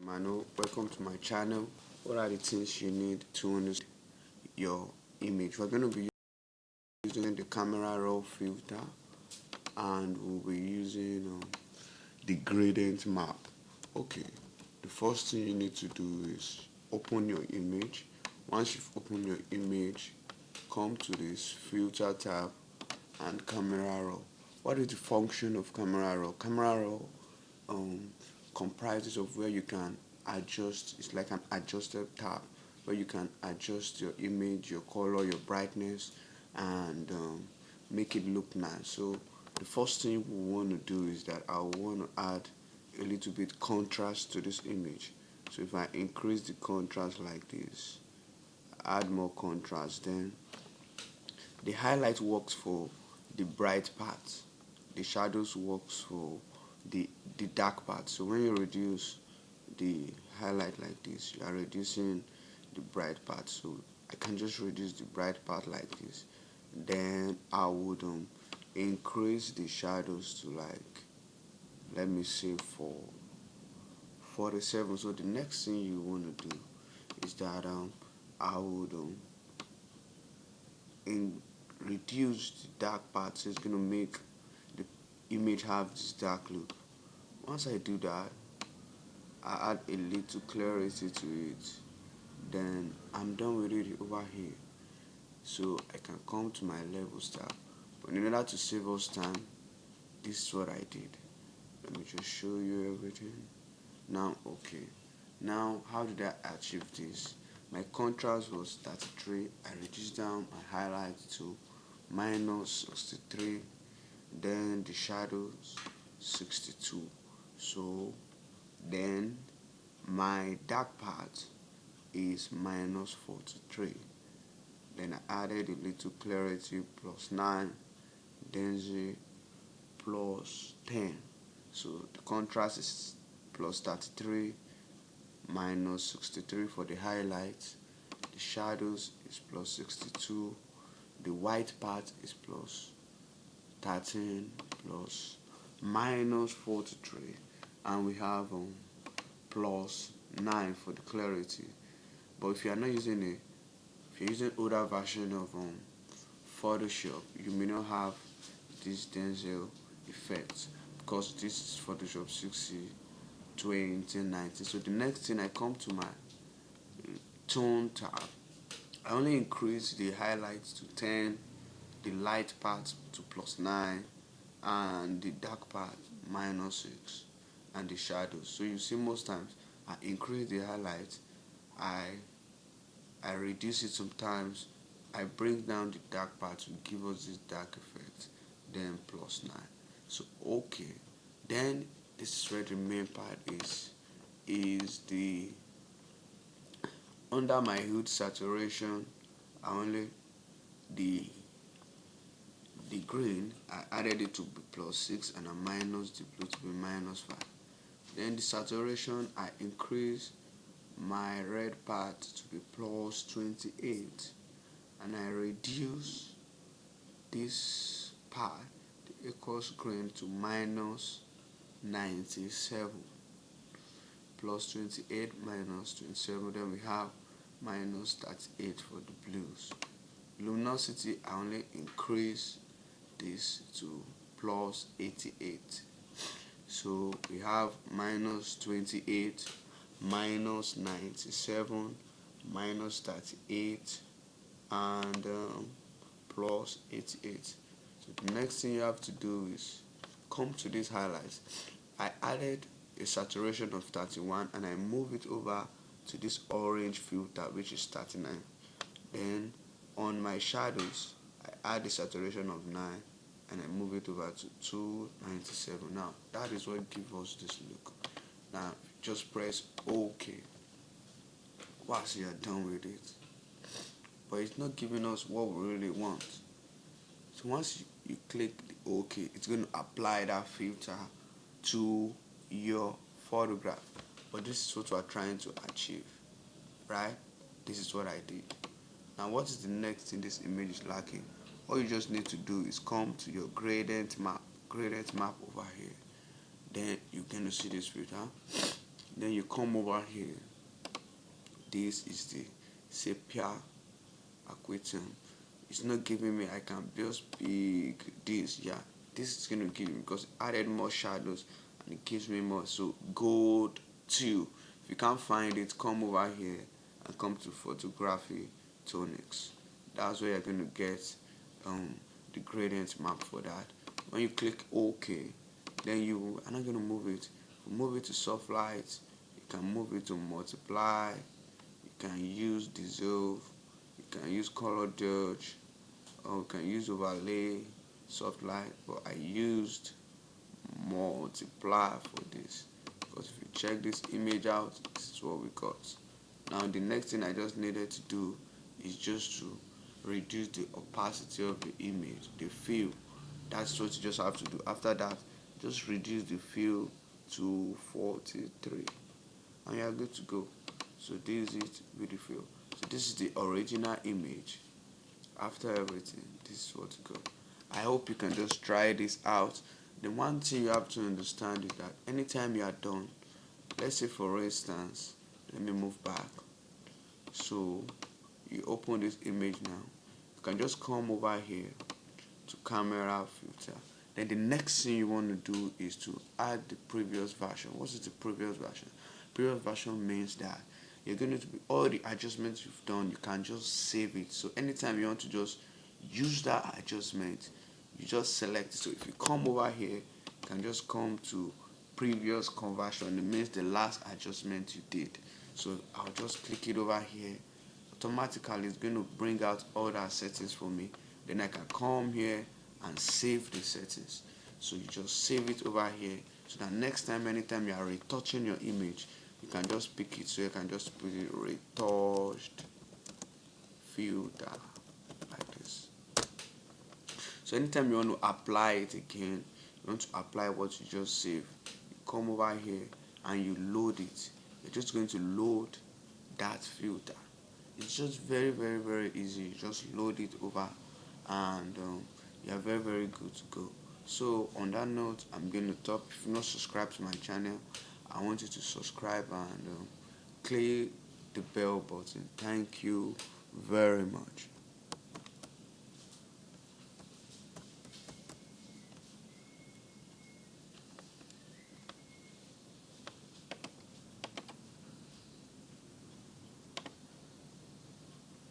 Mano, welcome to my channel. What are the things you need to understand your image? We're going to be using the camera raw filter, and we'll be using the gradient map. Okay, the first thing you need to do is open your image. Once you've opened your image, come to this filter tab and camera raw. What is the function of camera raw? Camera raw comprises of where you can adjust. It's like an adjusted tab where you can adjust your image, your color, your brightness, and make it look nice. So the first thing we want to do is that I want to add a little bit contrast to this image. So if I increase the contrast like this, add more contrast, then the highlight works for the bright parts, the shadows works for the dark part. So when you reduce the highlight like this, you are reducing the bright part. So I can just reduce the bright part like this. Then I would increase the shadows to, like, let me say, for 47. So the next thing you want to do is that I would reduce the dark part, so it's going to make the image have this dark look. Once I do that, I add a little clarity to it, then I'm done with it over here. So I can come to my levels tab, but in order to save us time, this is what I did. Let me just show you everything. Now, okay, now how did I achieve this? My contrast was 33. I reduced down my highlight to minus 63, then the shadows 62. So then my dark part is minus 43. Then I added a little clarity plus 9, density plus 10. So the contrast is plus 33, minus 63 for the highlights. The shadows is plus 62. The white part is plus 13 plus minus 43, and we have plus 9 for the clarity. But if you are not using if you're using older version of Photoshop, you may not have this denzel effect, because this is Photoshop 60, 20, 19. So the next thing, I come to my tone tab. I only increase the highlights to 10, the light part to plus 9, and the dark part minus 6, and the shadows. So you see, most times I increase the highlights, I reduce it sometimes, I bring down the dark part to give us this dark effect, then plus 9. So okay, then this is where the main part is the under my hue saturation. I only the green, I added it to be plus 6, and I minus the blue to be minus 5. Then the saturation, I increase my red part to be plus 28, and I reduce this part, the equals green, to minus 97. Plus 28 minus 27, then we have minus 38 for the blues. Luminosity, I only increase this to plus 88. So we have minus 28, minus 97, minus 38, and plus 88. So the next thing you have to do is come to these highlights. I added a saturation of 31, and I move it over to this orange filter, which is 39. Then on my shadows, I add a saturation of 9, and I move it over to 297. Now that is what gives us this look. Now just press OK once you are done with it, but it's not giving us what we really want. So once you click the OK, it's going to apply that filter to your photograph. But this is what we are trying to achieve, right? This is what I did. Now what is the next thing this image is lacking? All you just need to do is come to your gradient map over here. Then you're going to see this filter. Then you come over here. This is the sepia aquatum. It's not giving me. I can just pick this. Yeah, this is gonna give me because it added more shadows and it gives me more. So gold 2. If you can't find it, come over here and come to photography tonics. That's where you're gonna get um, the gradient map for that. When you click OK, then you are not gonna move it. Move it to soft light. You can move it to multiply. You can use dissolve. You can use color dodge, or you can use overlay, soft light. But I used multiply for this because if you check this image out, this is what we got. Now the next thing I just needed to do is just to reduce the opacity of the image, the fill. That's what you just have to do. After that, just reduce the fill to 43 and you are good to go. So this is it with the fill. So this is the original image. After everything, this is what to go. I hope you can just try this out. The one thing you have to understand is that anytime you are done, let's say for instance, let me move back. So you open this image now. You can just come over here to camera filter. Then the next thing you want to do is to add the previous version. What is the previous version? Previous version means that you're going to be all the adjustments you've done, you can just save it. So anytime you want to just use that adjustment, you just select it. So if you come over here, you can just come to previous conversion. It means the last adjustment you did. So I'll just click it over here. Automatically it's going to bring out all that settings for me. Then I can come here and save the settings. So you just save it over here so that next time, anytime you are retouching your image, you can just pick it. So you can just put it retouched filter like this. So anytime you want to apply it again, you want to apply what you just saved, you come over here and you load it. You're just going to load that filter. It's just very, very, very easy. You just load it over and you're very, very good to go. So on that note, I'm going to talk. If you're not subscribed to my channel, I want you to subscribe and click the bell button. Thank you very much.